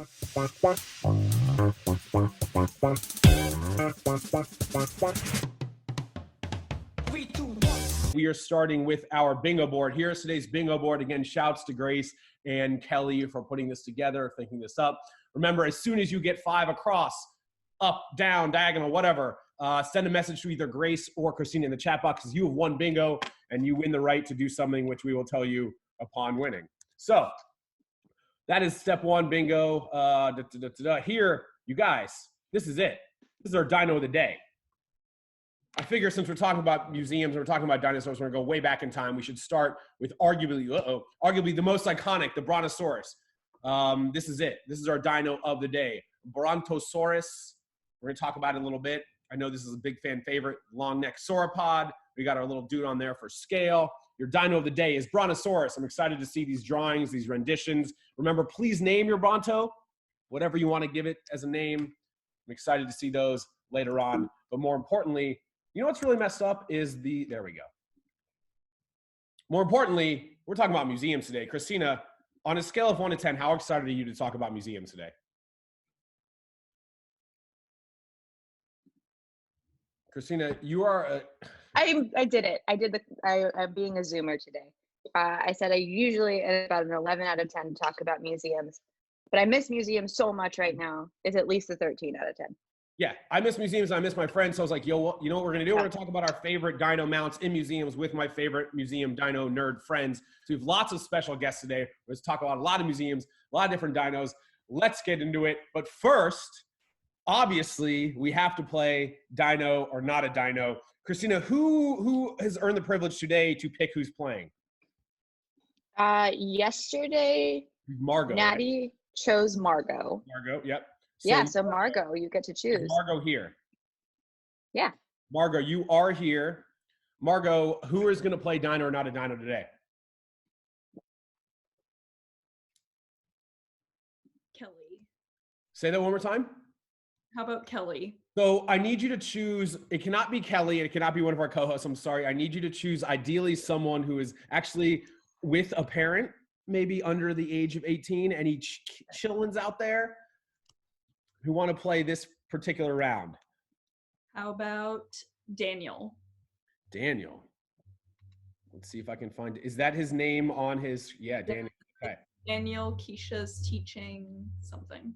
We are starting with our bingo board. Here's today's bingo board. Again, shouts to Grace and Kelly for putting this together, thinking this up. Remember, as soon as you get 5 across, up, down, diagonal, whatever, send a message to either Grace or Christina in the chat box, because you have won bingo and you win the right to do something which we will tell you upon winning. So that is step 1, bingo. Here, you guys, this is it. This is our dino of the day. I figure since we're talking about museums, we're talking about dinosaurs, we're gonna go way back in time. We should start with arguably the most iconic, the Brontosaurus. This is it. This is our dino of the day. Brontosaurus. We're gonna talk about it a little bit. I know this is a big fan favorite, long neck sauropod. We got our little dude on there for scale. Your dino of the day is Brontosaurus. I'm excited to see these drawings, these renditions. Remember, please name your Bronto, whatever you want to give it as a name. I'm excited to see those later on. But more importantly, you know what's really messed up is there we go. More importantly, we're talking about museums today. Christina, on a scale of 1 to 10, how excited are you to talk about museums today? Christina, you are I did it. I'm being a Zoomer today. I said I usually at about an 11 out of 10 talk about museums, but I miss museums so much right now. It's at least a 13 out of 10. Yeah, I miss museums and I miss my friends. So I was like, yo, you know what we're gonna do? We're gonna talk about our favorite dino mounts in museums with my favorite museum dino nerd friends. So we have lots of special guests today. Let's talk about a lot of museums, a lot of different dinos. Let's get into it. But first, obviously, we have to play Dino or Not a Dino. Christina, who has earned the privilege today to pick who's playing? Yesterday, Margot. Natty right? chose Margot. Margot, yep. So Margot, you get to choose. Margot here. Yeah. Margot, you are here. Margot, who is going to play Dino or Not a Dino today? Kelly. Say that one more time. How about Kelly? So I need you to choose, it cannot be Kelly, it cannot be one of our co-hosts, I'm sorry. I need you to choose ideally someone who is actually with a parent, maybe under the age of 18, any chillins out there who want to play this particular round. How about Daniel? Daniel. Let's see if I can find, is that his name on his, yeah, Daniel, okay. Daniel, Keisha's teaching something.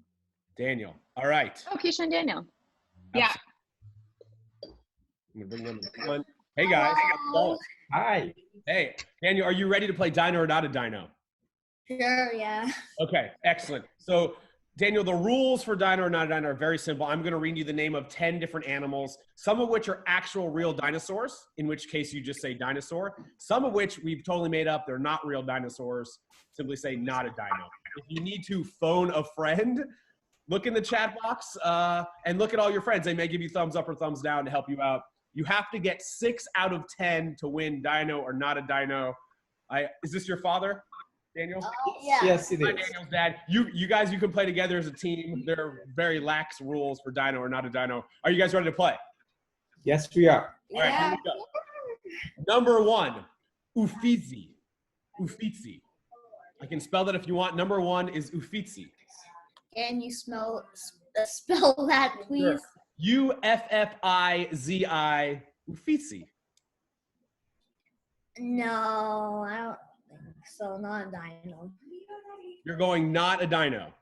Daniel, all right. Oh, Keisha and Daniel. Yeah. I'm gonna bring them on. Hey guys. Hi. Hey, Daniel, are you ready to play Dino or Not a Dino? Sure, yeah. Okay, excellent. So, Daniel, the rules for Dino or Not a Dino are very simple. I'm going to read you the name of 10 different animals, some of which are actual real dinosaurs, in which case you just say dinosaur. Some of which we've totally made up. They're not real dinosaurs. Simply say not a dino. If you need to phone a friend, look in the chat box and look at all your friends. They may give you thumbs up or thumbs down to help you out. You have to get 6 out of 10 to win Dino or Not a Dino. Is this your father, Daniel? Yeah. Yes, it Hi, is. Daniel's dad. You guys, you can play together as a team. There are very lax rules for Dino or Not a Dino. Are you guys ready to play? Yes, we are. All right, here we go. Number 1, Uffizi. Uffizi. I can spell that if you want. Number 1 is Uffizi. Can you spell that, please? Sure. Uffizi. Uffizi. No, I don't think so. Not a dino. You're going not a dino.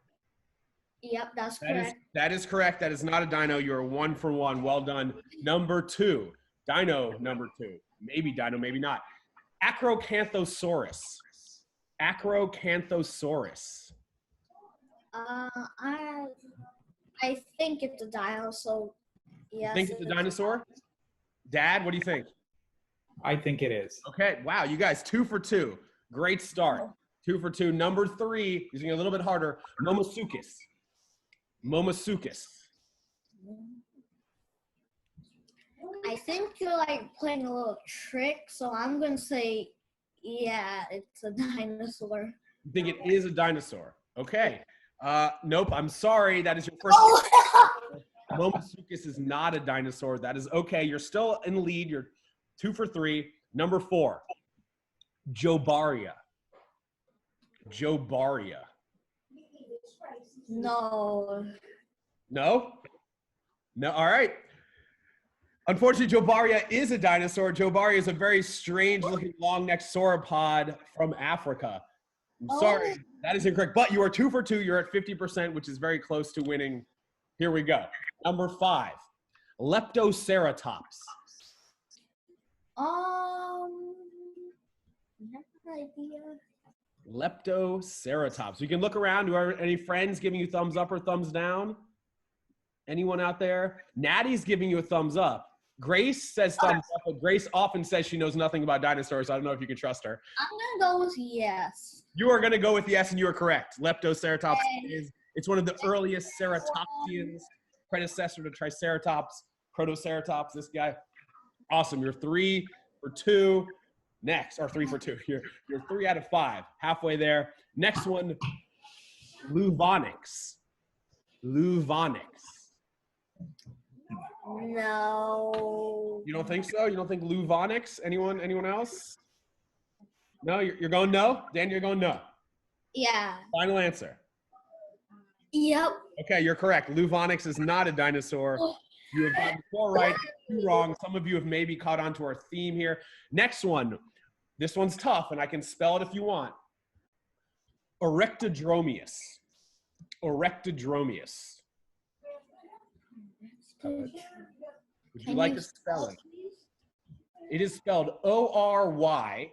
Yep, that's correct. That is correct. That is not a dino. You're 1 for 1. Well done. Number 2. Dino number 2. Maybe dino, maybe not. Acrocanthosaurus. Acrocanthosaurus. I think it's a dinosaur. Yes. Think it's a dinosaur? Dad, what do you think? I think it is. Okay, wow, you guys 2 for 2. Great start. 2 for 2. Number 3, using a little bit harder, Momosuchus. Momosuchus. I think you're like playing a little trick, so I'm gonna say, yeah, it's a dinosaur. You think it is a dinosaur? Okay. Nope, I'm sorry. That is your first. Momosuchus is not a dinosaur. That is okay. You're still in the lead. You're 2 for 3. Number 4, Jobaria. Jobaria. No. No? No, all right. Unfortunately, Jobaria is a dinosaur. Jobaria is a very strange-looking long-necked sauropod from Africa. I'm sorry, that is incorrect. But you are 2 for 2. You're at 50%, which is very close to winning. Here we go. Number 5, Leptoceratops. No idea. Leptoceratops. You can look around. Do you have any friends giving you thumbs up or thumbs down? Anyone out there? Natty's giving you a thumbs up. Grace says thumbs up, but Grace often says she knows nothing about dinosaurs. I don't know if you can trust her. I'm gonna go with yes. You are going to go with yes, and you are correct. Leptoceratops it's one of the earliest ceratopsians, predecessor to Triceratops, Protoceratops, this guy. Awesome. You're 3 for 2. Next, or 3 for 2. You're 3 out of 5. Halfway there. Next one, Luvonyx. Luvonyx. No. You don't think so? You don't think Luvonyx? Anyone else? No, you're going no? Dan, you're going no. Yeah. Final answer. Yep. Okay, you're correct. Luvonyx is not a dinosaur. You have gotten 4 right, 2 wrong. Some of you have maybe caught on to our theme here. Next one. This one's tough, and I can spell it if you want. Erectodromius. Erectodromius. Would you like to spell it? It is spelled Oryctodromus.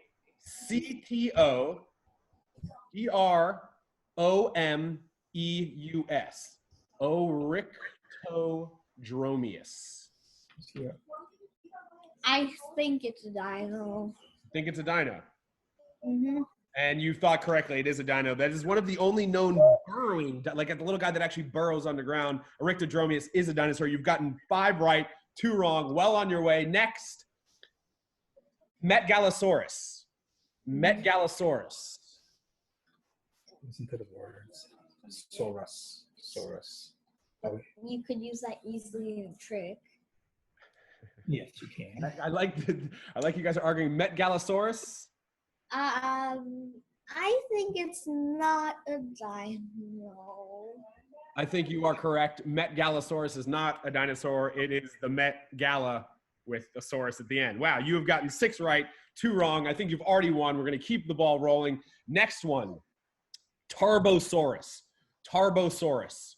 Erectodromius. Yeah. I think it's a dino. Think it's a dino. Mm-hmm. And you thought correctly, it is a dino. That is one of the only known burrowing, like the little guy that actually burrows underground. Erectodromius is a dinosaur. You've gotten 5 right, 2 wrong. Well on your way. Next, Metgalosaurus. Metgalosaurus. Listen to the words. Saurus. Oh, You could use that easily in a trick. yes, you can. I like you guys are arguing. Metgalosaurus. I think it's not a dino. I think you are correct. Metgalosaurus is not a dinosaur. It is the Met Gala with a saurus at the end. Wow, you have gotten 6 right, 2 wrong. I think you've already won. We're going to keep the ball rolling. Next one, Tarbosaurus. Tarbosaurus.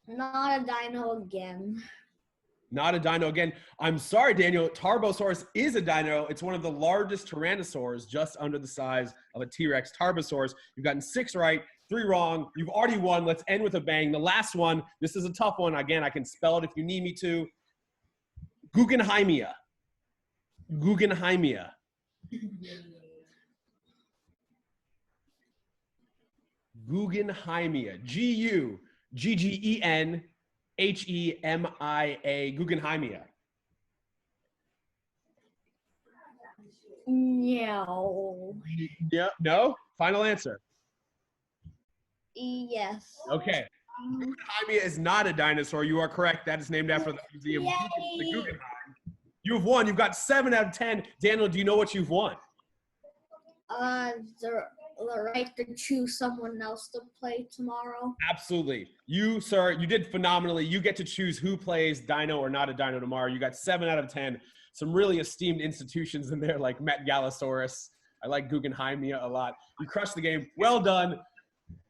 Not a dino again. Not a dino again. I'm sorry, Daniel. Tarbosaurus is a dino. It's one of the largest tyrannosaurs, just under the size of a T-Rex. Tarbosaurus. You've gotten 6 right, 3 wrong. You've already won. Let's end with a bang. The last one. This is a tough one. Again, I can spell it if you need me to. Guggenheimia. Guggenheimia. Guggenheimia. Guggenhemia. Guggenheimia. No. Yeah. No? Final answer. Yes. Okay. Guggenheimia is not a dinosaur. You are correct. That is named after the museum. Yay. The Guggenheim. You've won. You've got 7 out of 10. Daniel, do you know what you've won? The right to choose someone else to play tomorrow. Absolutely. You, sir, you did phenomenally. You get to choose who plays dino or not a dino tomorrow. You got 7 out of 10. Some really esteemed institutions in there like Metgalosaurus. I like Guggenheimia a lot. You crushed the game. Well done.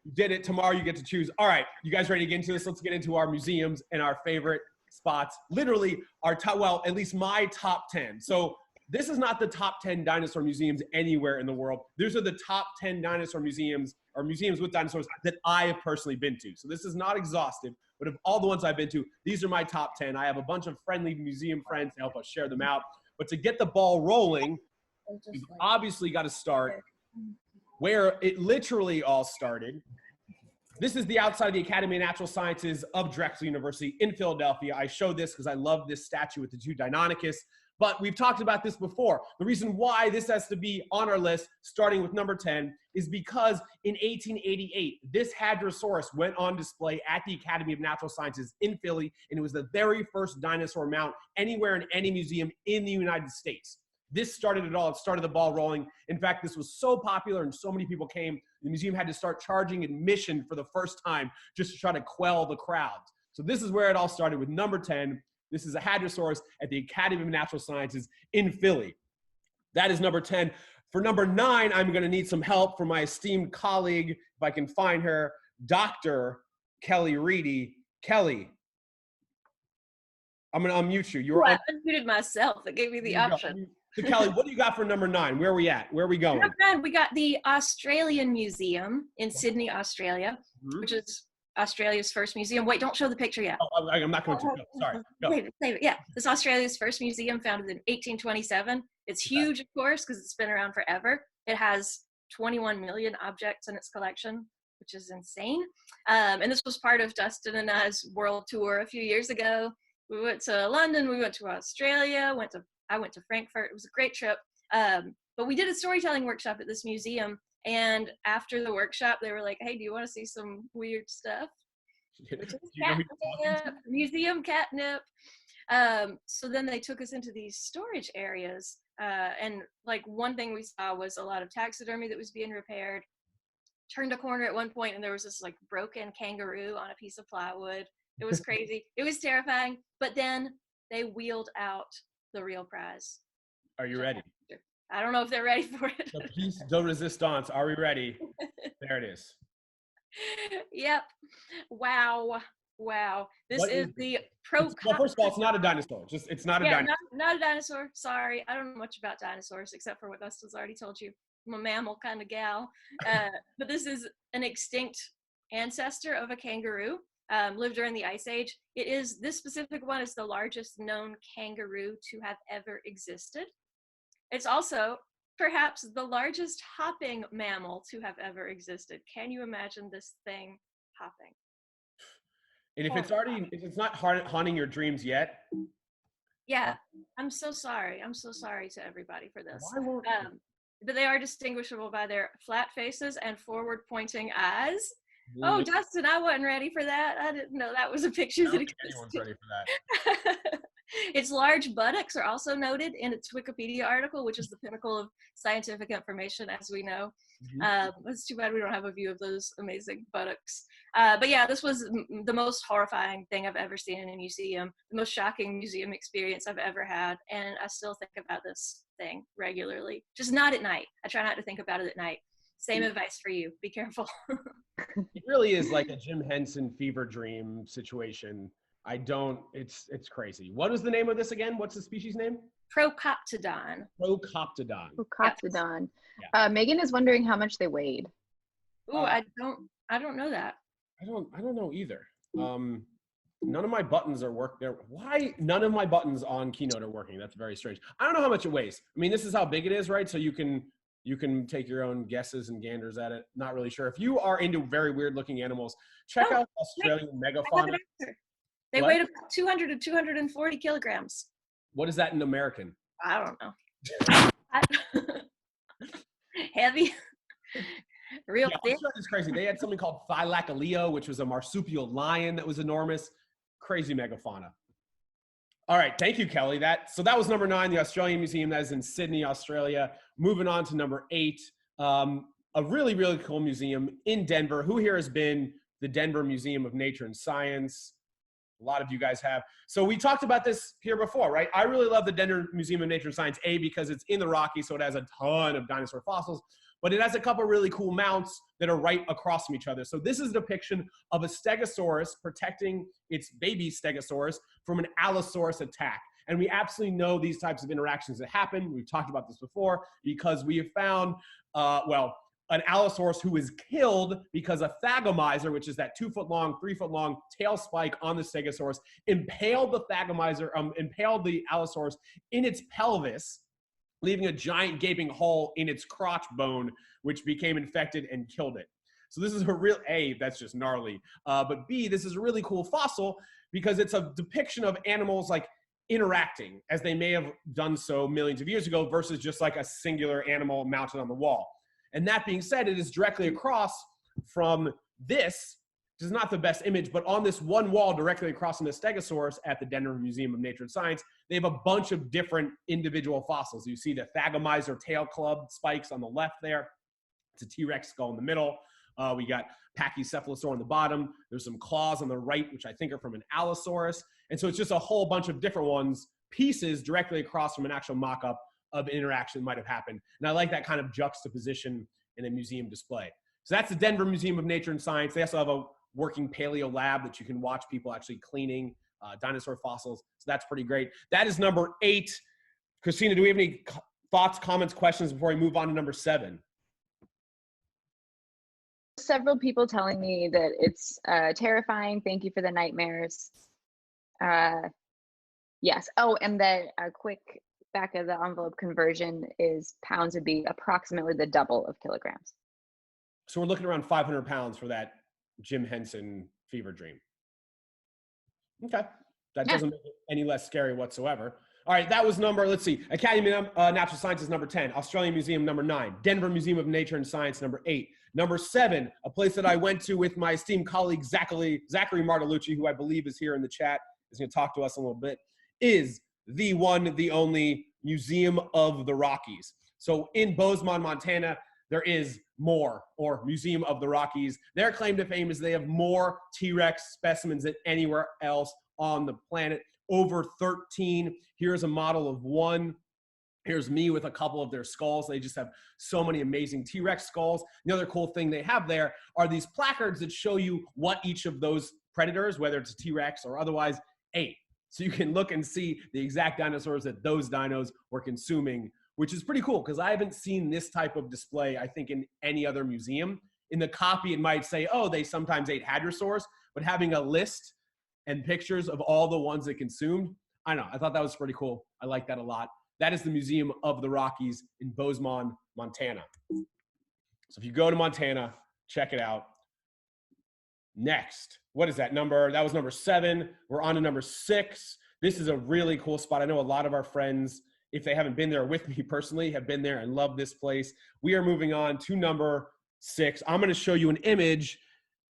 You did it. Tomorrow you get to choose. All right, you guys ready to get into this? Let's get into our museums and our favorite spots. Literally our top, well, at least my top 10. So this is not the top 10 dinosaur museums anywhere in the world. These are the top 10 dinosaur museums or museums with dinosaurs that I have personally been to. So this is not exhaustive, but of all the ones I've been to, these are my top 10. I have a bunch of friendly museum friends to help us share them out. But to get the ball rolling, we've obviously got to start where it literally all started. This is the outside of the Academy of Natural Sciences of Drexel University in Philadelphia. I show this because I love this statue with the 2 Deinonychus. But we've talked about this before. The reason why this has to be on our list, starting with number 10, is because in 1888, this Hadrosaurus went on display at the Academy of Natural Sciences in Philly, and it was the very first dinosaur mount anywhere in any museum in the United States. This started it all. It started the ball rolling. In fact, this was so popular and so many people came, the museum had to start charging admission for the first time just to try to quell the crowds. So this is where it all started with number 10. This is a Hadrosaurus at the Academy of Natural Sciences in Philly. That is number 10. For number 9, I'm going to need some help from my esteemed colleague, if I can find her, Dr. Kelly Reedy. Kelly, I'm going to unmute you. You're I unmuted myself. It gave me the option. So Kelly, what do you got for number 9? Where are we at? Where are we going? Number 9, we got the Australian Museum in Sydney, Australia, which is Australia's first museum. Wait, don't show the picture yet. Oh, I'm not going to. No, sorry. Go. Save it. Yeah, this is Australia's first museum, founded in 1827. It's huge, of course, because it's been around forever. It has 21 million objects in its collection, which is insane. And this was part of Dustin and I's world tour a few years ago. We went to London, we went to Australia, I went to Frankfurt. It was a great trip. But we did a storytelling workshop at this museum. And after the workshop, they were like, hey, do you want to see some weird stuff? Which is catnip, museum catnip. So then they took us into these storage areas. And like one thing we saw was a lot of taxidermy that was being repaired. Turned a corner at one point and there was this like broken kangaroo on a piece of plywood. It was crazy. It was terrifying. But then they wheeled out the real prize. Are you ready? I don't know if they're ready for it. The piece de resistance. Are we ready? There it is. Yep. Wow. This is the Well, first of all, it's not a dinosaur. It's not a dinosaur. Not a dinosaur. Sorry. I don't know much about dinosaurs except for what Dustin's already told you. I'm a mammal kind of gal. But this is an extinct ancestor of a kangaroo. Lived during the Ice Age. This specific one is the largest known kangaroo to have ever existed. It's also perhaps the largest hopping mammal to have ever existed. Can you imagine this thing hopping? And if it's not haunting your dreams yet. Yeah, I'm so sorry. I'm so sorry to everybody for this. Why won't But they are distinguishable by their flat faces and forward pointing eyes. Oh, Dustin, I wasn't ready for that. I didn't know that was a picture that existed. Anyone's ready for that. Its large buttocks are also noted in its Wikipedia article, which is the pinnacle of scientific information, as we know. It's too bad we don't have a view of those amazing buttocks. But yeah, this was the most horrifying thing I've ever seen in a museum, the most shocking museum experience I've ever had. And I still think about this thing regularly, just not at night. I try not to think about it at night. Same advice for you. Be careful. It really is like a Jim Henson fever dream situation. It's crazy. What is the name of this again? What's the species name? Procoptodon. Procoptodon. Procoptodon. Yeah. Megan is wondering how much they weighed. Ooh, I don't know that. I don't know either. None of my buttons are working there. Why none of my buttons on Keynote are working? That's very strange. I don't know how much it weighs. I mean, this is how big it is, right? So you can take your own guesses and ganders at it. Not really sure. If you are into very weird looking animals, check out Australian megafauna. They weighed about 200 to 240 kilograms. What is that in American? I don't know. Heavy. Real thick. It's crazy. They had something called Thylacaleo, which was a marsupial lion that was enormous. Crazy megafauna. All right, thank you, Kelly. That was number 9, the Australian Museum. That is in Sydney, Australia. Moving on to number 8, a really, really cool museum in Denver. Who here has been the Denver Museum of Nature and Science? A lot of you guys have. So we talked about this here before, right? I really love the Denver Museum of Nature and Science, because it's in the Rockies, so it has a ton of dinosaur fossils, but it has a couple really cool mounts that are right across from each other. So this is a depiction of a stegosaurus protecting its baby stegosaurus from an allosaurus attack. And we absolutely know these types of interactions that happen. We've talked about this before because we have found, an allosaurus who was killed because a thagomizer, which is that 2-foot long, 3-foot long tail spike on the stegosaurus, impaled the allosaurus in its pelvis, leaving a giant gaping hole in its crotch bone, which became infected and killed it. So this is a real, A, that's just gnarly. But B, this is a really cool fossil because it's a depiction of animals like interacting as they may have done so millions of years ago versus just like a singular animal mounted on the wall. And that being said, it is directly across from this which is not the best image, but on this one wall directly across from the Stegosaurus at the Denver Museum of Nature and Science, they have a bunch of different individual fossils. You see the Thagomizer tail club spikes on the left there. It's a T-Rex skull in the middle. We got Pachycephalosaur on the bottom. There's some claws on the right, which I think are from an Allosaurus. And so it's just a whole bunch of different ones, pieces directly across from an actual mock-up of an interaction that might have happened. And I like that kind of juxtaposition in a museum display. So that's the Denver Museum of Nature and Science. They also have a working paleo lab that you can watch people actually cleaning dinosaur fossils. So that's pretty great. That is number 8. Christina, do we have any thoughts, comments, questions before we move on to number 7? Several people telling me that it's terrifying. Thank you for the nightmares. Yes. Oh, and that a quick back of the envelope conversion is pounds would be approximately the double of kilograms. So we're looking around 500 pounds for that Jim Henson fever dream. Okay. That doesn't make it any less scary whatsoever. All right, that was number, let's see, Academy of Natural Sciences, number 10, Australian Museum, number 9, Denver Museum of Nature and Science, number 8. Number 7, a place that I went to with my esteemed colleague, Zachary Martolucci, who I believe is here in the chat, is going to talk to us a little bit, is the one, the only Museum of the Rockies. So in Bozeman, Montana, there is more, or Museum of the Rockies. Their claim to fame is they have more T-Rex specimens than anywhere else on the planet. Over 13. Here's a model of one. Here's me with a couple of their skulls. They just have so many amazing T-Rex skulls. The other cool thing they have there are these placards that show you what each of those predators, whether it's a T-Rex or otherwise, ate. So you can look and see the exact dinosaurs that those dinos were consuming, which is pretty cool because I haven't seen this type of display, I think, in any other museum. In the copy, it might say, oh, they sometimes ate Hadrosaurs, but having a list and pictures of all the ones that consumed, I don't know, I thought that was pretty cool. I like that a lot. That is the Museum of the Rockies in Bozeman, Montana. So if you go to Montana, check it out. Next, what is that number? That was number 7. We're on to number 6. This is a really cool spot. I know a lot of our friends, if they haven't been there with me personally, have been there and love this place. We are moving on to number 6. I'm going to show you an image,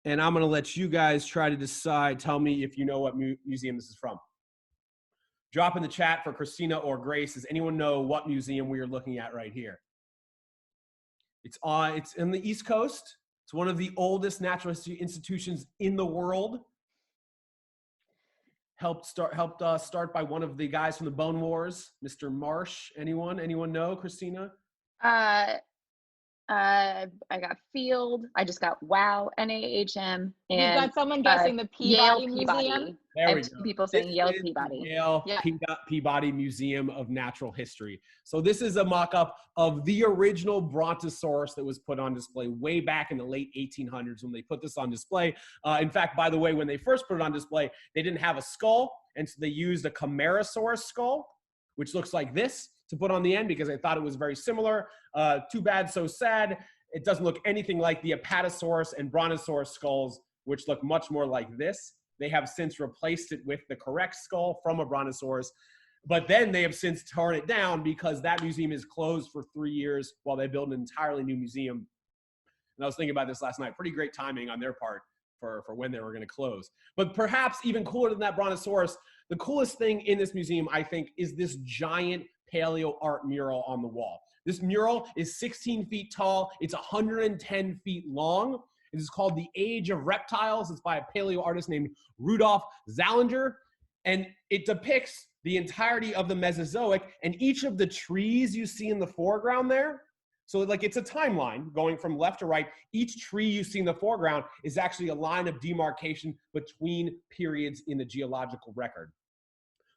and I'm going to let you guys try to decide. Tell me if you know what museum this is from. Drop in the chat for Christina or Grace. Does anyone know what museum we are looking at right here? It's in the East Coast. It's one of the oldest natural history institutions in the world. Helped start by one of the guys from the Bone Wars, Mr. Marsh. Anyone know, Christina? I got Field. I just got Wow, NAHM, You've and got someone guessing the Yale Peabody Peabody. Museum. There we And go. people saying This Yale is the Peabody. Yale Yeah. Peabody Museum of Natural History. So this is a mock-up of the original Brontosaurus that was put on display way back in the late 1800s when they put this on display. In fact, by the way, when they first put it on display, they didn't have a skull, and so they used a Camarasaurus skull, which looks like this, to put on the end because they thought it was very similar. Too bad, so sad. It doesn't look anything like the Apatosaurus and Brontosaurus skulls, which look much more like this. They have since replaced it with the correct skull from a Brontosaurus, but then they have since torn it down because that museum is closed for 3 years while they build an entirely new museum. And I was thinking about this last night. Pretty great timing on their part for when they were going to close. But perhaps even cooler than that Brontosaurus, the coolest thing in this museum, I think, is this giant paleo art mural on the wall. This mural is 16 feet tall. It's 110 feet long. It is called The Age of Reptiles. It's by a paleo artist named Rudolf Zallinger. And it depicts the entirety of the Mesozoic and each of the trees you see in the foreground there. So like it's a timeline going from left to right. Each tree you see in the foreground is actually a line of demarcation between periods in the geological record.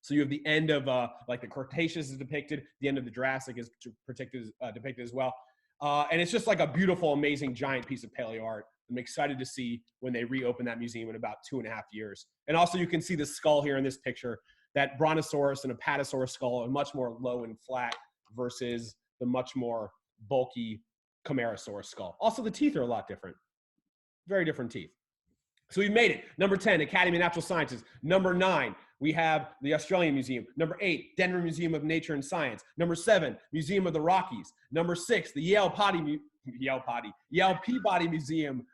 So you have the end of like the Cretaceous is depicted, the end of the Jurassic is depicted as well. And it's just like a beautiful, amazing, giant piece of paleo art. I'm excited to see when they reopen that museum in about 2.5 years. And also you can see the skull here in this picture, that Brontosaurus and Apatosaurus skull are much more low and flat versus the much more bulky Camarasaurus skull. Also, the teeth are a lot different. Very different teeth. So we made it. Number 10, Academy of Natural Sciences. Number 9, we have the Australian Museum. Number 8, Denver Museum of Nature and Science. Number 7, Museum of the Rockies. Number 6, the Yale Peabody Museum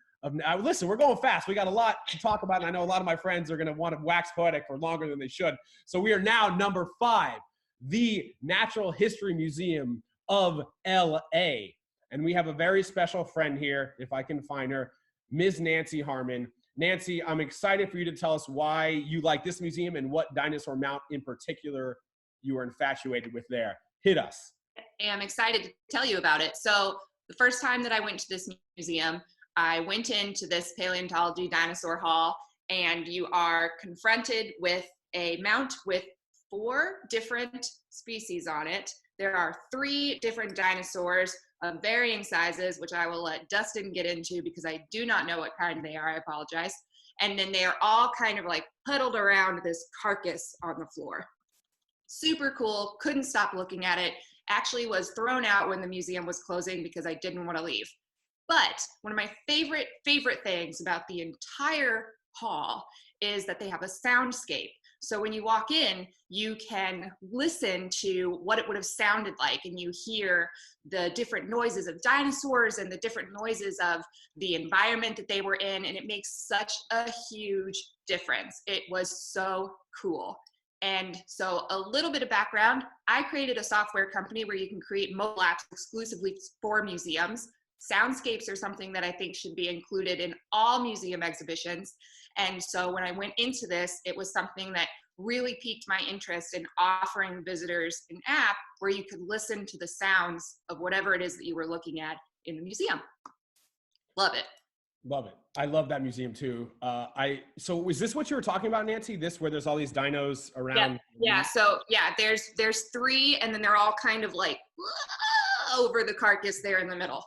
Listen, we're going fast. We got a lot to talk about, and I know a lot of my friends are going to want to wax poetic for longer than they should. So we are now number 5, the Natural History Museum of LA. And we have a very special friend here, if I can find her, Ms. Nancy Harmon. Nancy, I'm excited for you to tell us why you like this museum and what dinosaur mount in particular you are infatuated with there. Hit us. I'm excited to tell you about it. So the first time that I went to this museum, I went into this paleontology dinosaur hall, and you are confronted with a mount with 4 different species on it. There are 3 different dinosaurs of varying sizes, which I will let Dustin get into because I do not know what kind they are. I apologize. And then they are all kind of like huddled around this carcass on the floor. Super cool. Couldn't stop looking at it. Actually was thrown out when the museum was closing because I didn't want to leave. But one of my favorite things about the entire hall is that they have a soundscape. So when you walk in, you can listen to what it would have sounded like, and you hear the different noises of dinosaurs and the different noises of the environment that they were in, and it makes such a huge difference. It was so cool. And so a little bit of background, I created a software company where you can create mobile apps exclusively for museums. Soundscapes are something that I think should be included in all museum exhibitions. And so when I went into this, it was something that really piqued my interest in offering visitors an app where you could listen to the sounds of whatever it is that you were looking at in the museum. Love it. Love it. I love that museum too. So is this what you were talking about, Nancy? This where there's all these dinos around? Yeah. So yeah, there's 3, and then they're all kind of like over the carcass there in the middle.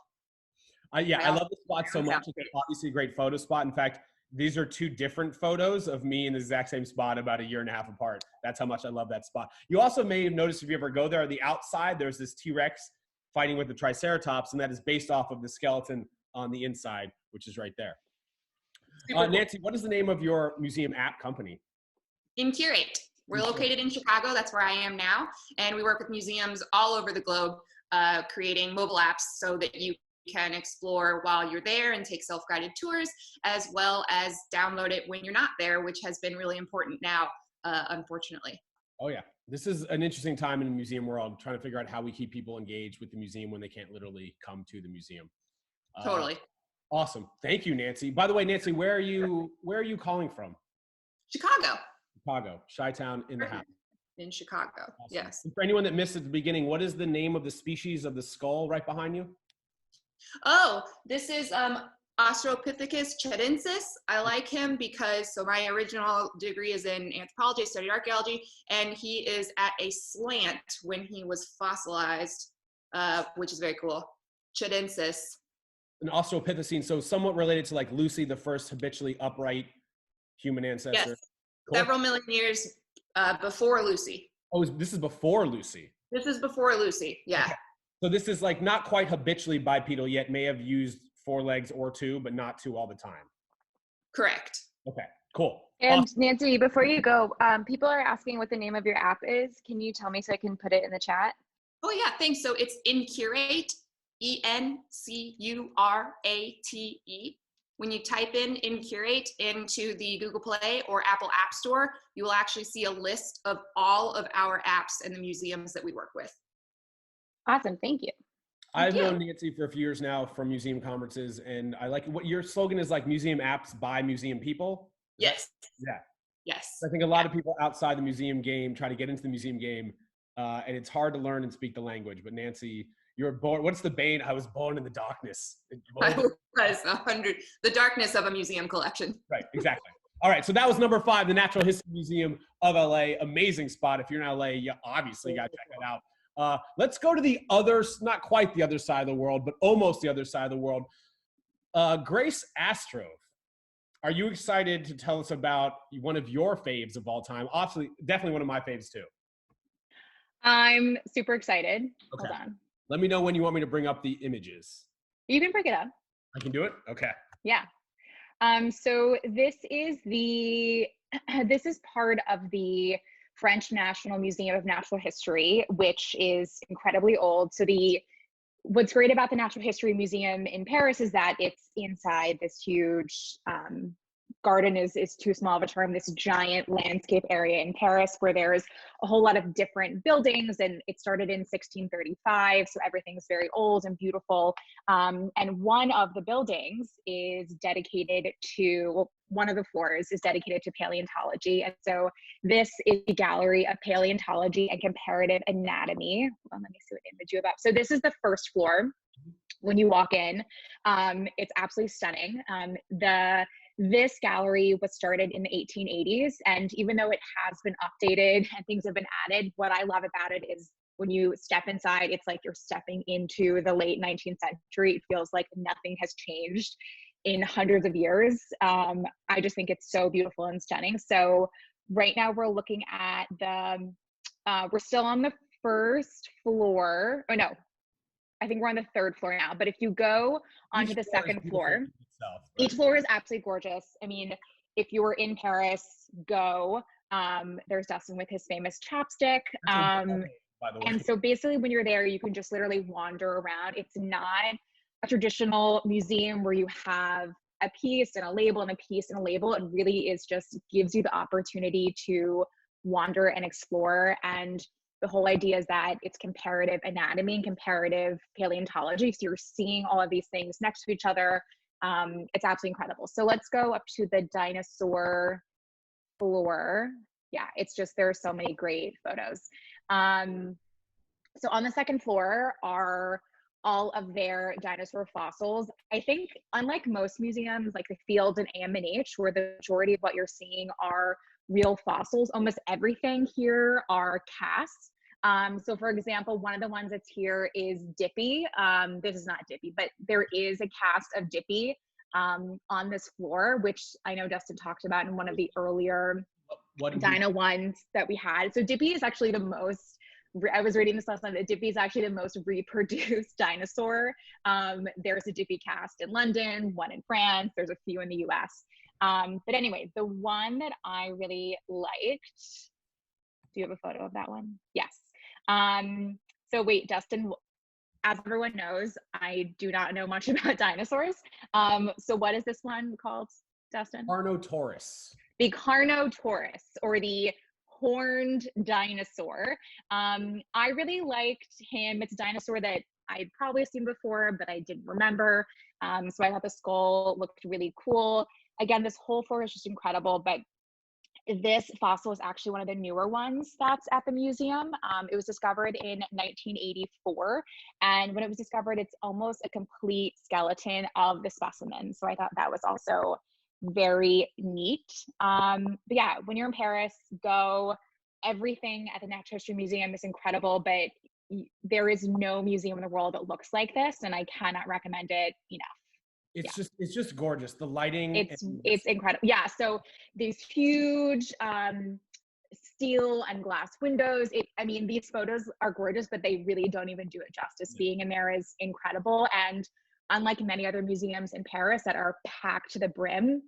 I love the spot so much. It's obviously a great photo spot. In fact, these are 2 different photos of me in the exact same spot about 1.5 years apart. That's how much I love that spot. You also may have noticed, if you ever go there, on the outside, there's this T-Rex fighting with the Triceratops, and that is based off of the skeleton on the inside, which is right there. Nancy, what is the name of your museum app company? Incurate. We're located in Chicago. That's where I am now. And we work with museums all over the globe, creating mobile apps so that you can explore while you're there and take self-guided tours, as well as download it when you're not there, which has been really important now, unfortunately. Oh yeah. This is an interesting time in the museum world, trying to figure out how we keep people engaged with the museum when they can't literally come to the museum. Totally. Awesome. Thank you, Nancy. By the way, Nancy, where are you calling from? Chicago. Chicago. Chi-town in the house. In Chicago. Awesome. Yes. And for anyone that missed at the beginning, what is the name of the species of the skull right behind you? Oh, this is Australopithecus chidensis. I like him because, so my original degree is in anthropology, I studied archaeology, and he is at a slant when he was fossilized, which is very cool. Chidensis. An Australopithecine, so somewhat related to like Lucy, the first habitually upright human ancestor. Yes. Cool. Several million years before Lucy. Oh, this is before Lucy. This is before Lucy, yeah. Okay. So this is like not quite habitually bipedal yet, may have used 4 legs or 2, but not 2 all the time. Correct. Okay, cool. And Awesome. Nancy, before you go, people are asking what the name of your app is. Can you tell me so I can put it in the chat? Oh yeah, thanks. So it's Incurate, Encurate. When you type in Incurate into the Google Play or Apple App Store, you will actually see a list of all of our apps and the museums that we work with. Awesome, thank you. I've known Nancy for a few years now from museum conferences, and I like what your slogan is, like museum apps by museum people. Yes. Yeah. Yes. I think a lot of people outside the museum game try to get into the museum game, and it's hard to learn and speak the language. But Nancy, you're born. What's the bane? I was born in the darkness. I was 100. The darkness of a museum collection. Right. Exactly. All right. So that was number 5, the Natural History Museum of LA. Amazing spot. If you're in LA, you obviously got to check that out. Let's go to the other, not quite the other side of the world, but almost the other side of the world. Grace Astrove, are you excited to tell us about one of your faves of all time? Obviously, definitely one of my faves too. I'm super excited. Okay. Hold on. Let me know when you want me to bring up the images. You can bring it up. I can do it? Okay. Yeah. So this is part of the French National Museum of Natural History, which is incredibly old. So the what's great about the Natural History Museum in Paris is that it's inside this huge garden is too small of a term, this giant landscape area in Paris where there's a whole lot of different buildings, and it started in 1635, so everything's very old and beautiful. And one of the buildings is dedicated to, one of the floors is dedicated to paleontology. And so this is the Gallery of Paleontology and Comparative Anatomy. Well, let me see what image you have up. So this is the first floor. When you walk in, it's absolutely stunning. This gallery was started in the 1880s, and even though it has been updated and things have been added, what I love about it is when you step inside, it's like you're stepping into the late 19th century. It feels like nothing has changed in hundreds of years. I just think it's so beautiful and stunning. So right now we're looking at we're still on the first floor. Oh no, I think we're on the third floor now. But if you go onto the second floor, each floor is absolutely gorgeous. I mean, if you were in Paris, go. There's Dustin with his famous chapstick. By the way. And so basically when you're there, you can just literally wander around. It's not a traditional museum where you have a piece and a label and a piece and a label. It really is just gives you the opportunity to wander and explore. And the whole idea is that it's comparative anatomy and comparative paleontology. So you're seeing all of these things next to each other. It's absolutely incredible. So let's go up to the dinosaur floor. Yeah, it's just, there are so many great photos. So on the second floor are all of their dinosaur fossils. I think unlike most museums, like the Field and AMH, where the majority of what you're seeing are real fossils, almost everything here are casts. So for example, one of the ones that's here is Dippy. This is not Dippy, but there is a cast of Dippy on this floor, which I know Dustin talked about in one of the earlier dino ones that we had. So Dippy is actually the most, I was reading this last night, that Dippy is actually the most reproduced dinosaur. There's a Dippy cast in London, one in France, there's a few in the US. But anyway, the one that I really liked, do you have a photo of that one? Yes. So wait, Dustin, as everyone knows, I do not know much about dinosaurs. So what is this one called, Dustin? Carnotaurus. The Carnotaurus, or the horned dinosaur. I really liked him. It's a dinosaur that I'd probably seen before, but I didn't remember. So I thought the skull looked really cool. Again, this whole floor is just incredible, but this fossil is actually one of the newer ones that's at the museum. It was discovered in 1984. And when it was discovered, it's almost a complete skeleton of the specimen. So I thought that was also very neat. But yeah, when you're in Paris, go. Everything at the Natural History Museum is incredible, but there is no museum in the world that looks like this, and I cannot recommend it enough. It's just gorgeous. The lighting. It's incredible. Yeah. So these huge steel and glass windows. I mean, these photos are gorgeous, but they really don't even do it justice. Being in there is incredible. And unlike many other museums in Paris that are packed to the brim,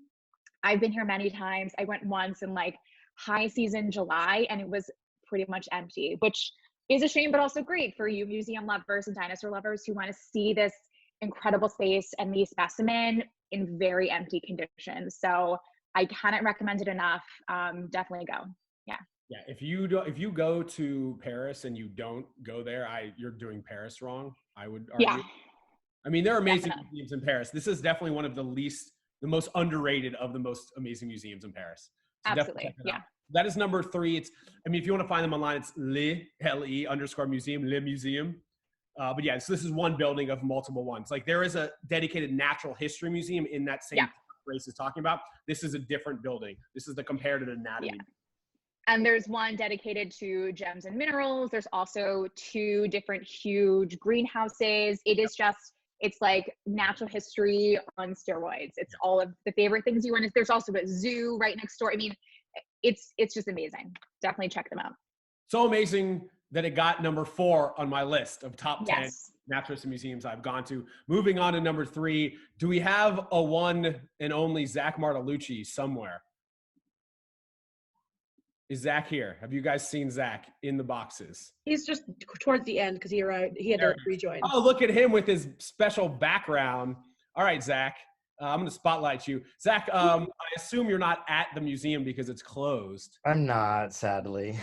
I've been here many times. I went once in like high season July, and it was pretty much empty, which is a shame, but also great for you museum lovers and dinosaur lovers who want to see this incredible space and the specimen in very empty conditions. So I cannot recommend it enough. Definitely go. Yeah. Yeah. If you go to Paris and you don't go there, you're doing Paris wrong, I would argue. Yeah. I mean, there are amazing museums in Paris. This is definitely one of the most underrated of the most amazing museums in Paris. So absolutely. Yeah. That is number 3. If you want to find them online, it's _museum, Le Museum. But yeah, so this is one building of multiple ones. Like there is a dedicated natural history museum in that same place is talking about. This is a different building. This is the comparative anatomy. Yeah. And there's one dedicated to gems and minerals. There's also 2 different huge greenhouses. It's like natural history on steroids. It's all of the favorite things you want. There's also a zoo right next door. I mean, it's just amazing. Definitely check them out. So amazing that it got number 4 on my list of top 10 natural history museums I've gone to. Moving on to number 3, do we have a one and only Zach Martellucci somewhere? Is Zach here? Have you guys seen Zach in the boxes? He's just towards the end because he arrived. He had There to he is. rejoin. Oh, look at him with his special background. All right, Zach. I'm going to spotlight you. Zach, I assume you're not at the museum because it's closed. I'm not, sadly.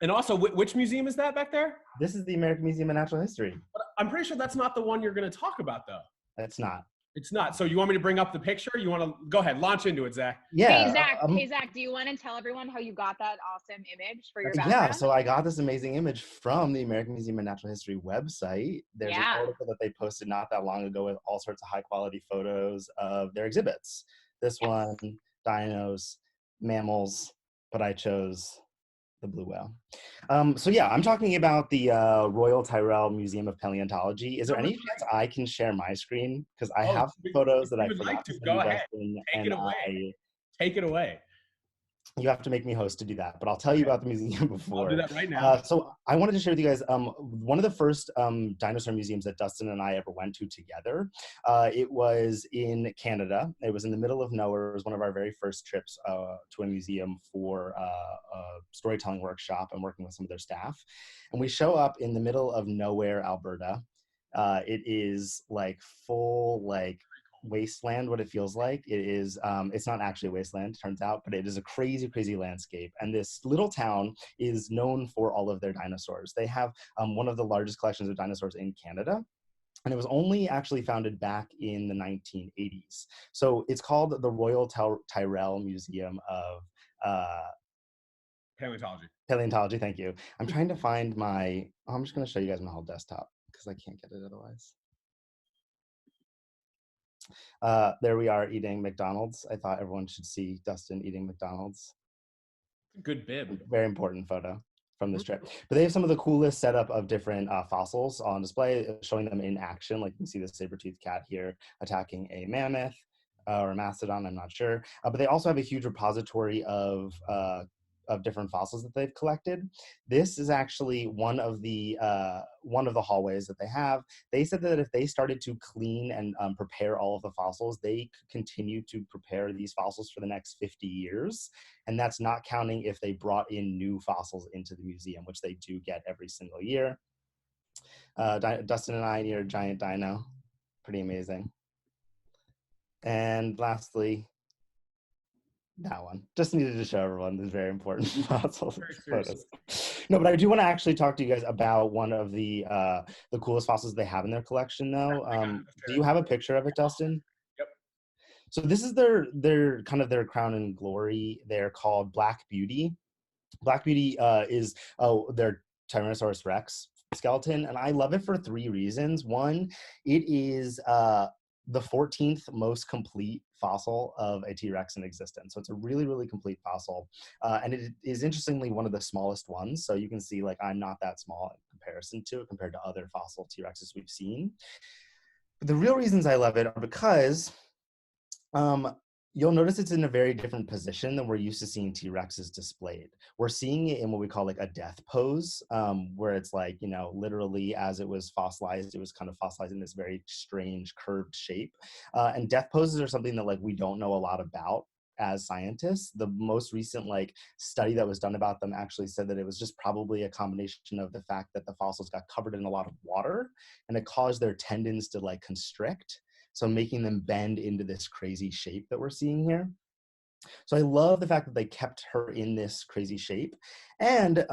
And also, which museum is that back there? This is the American Museum of Natural History. But I'm pretty sure that's not the one you're going to talk about, though. It's not. It's not. So you want me to bring up the picture? You want to go ahead, launch into it, Zach? Yeah. Hey Zach, do you want to tell everyone how you got that awesome image for your background? Yeah, so I got this amazing image from the American Museum of Natural History website. There's an article that they posted not that long ago with all sorts of high quality photos of their exhibits. This one, dinos, mammals, but I chose the blue whale. So yeah, I'm talking about the Royal Tyrrell Museum of Paleontology. Is there any chance I can share my screen? Because I have photos that I forgot to go ahead. Take it away. Take it away. You have to make me host to do that, but I'll tell you about the museum before. I'll do that right now. So I wanted to share with you guys one of the first dinosaur museums that Dustin and I ever went to together. It was in Canada. It was in the middle of nowhere. It was one of our very first trips to a museum for a storytelling workshop and working with some of their staff. And we show up in the middle of nowhere, Alberta. It is like full wasteland, what it feels like. It is it's not actually a wasteland, turns out, but it is a crazy landscape. And this little town is known for all of their dinosaurs. They have one of the largest collections of dinosaurs in Canada, and it was only actually founded back in the 1980s. So it's called the Royal Tyrrell Museum of Paleontology, thank you. I'm trying to find my, I'm just going to show you guys my whole desktop because I can't get it otherwise. There we are eating McDonald's. I thought everyone should see Dustin eating McDonald's. Good bib. Very important photo from this trip. But they have some of the coolest setup of different fossils on display, showing them in action. Like you can see the saber-toothed cat here attacking a mammoth or a mastodon, I'm not sure. But they also have a huge repository of different fossils that they've collected. This is actually one of the hallways that they have. They said that if they started to clean and prepare all of the fossils, they could continue to prepare these fossils for the next 50 years. And that's not counting if they brought in new fossils into the museum, which they do get every single year. Dustin and I near a giant dino. Pretty amazing. And lastly, that one. Just needed to show everyone this very important fossil photos. No, but I do want to actually talk to you guys about one of the coolest fossils they have in their collection, though. Do you have a picture of it, Dustin? Yep. So this is their kind of their crown and glory. They're called Black Beauty. Black Beauty is their Tyrannosaurus Rex skeleton, and I love it for 3 reasons. One, it is the 14th most complete fossil of a T-Rex in existence. So it's a really complete fossil. And it is interestingly one of the smallest ones. So you can see like I'm not that small in comparison to it compared to other fossil T-Rexes we've seen. But the real reasons I love it are because you'll notice it's in a very different position than we're used to seeing T-Rexes displayed. We're seeing it in what we call like a death pose, where it's like, you know, literally as it was fossilized, it was kind of fossilized in this very strange curved shape. And death poses are something that like we don't know a lot about as scientists. The most recent like study that was done about them actually said that it was just probably a combination of the fact that the fossils got covered in a lot of water and it caused their tendons to like constrict. So making them bend into this crazy shape that we're seeing here. So I love the fact that they kept her in this crazy shape, and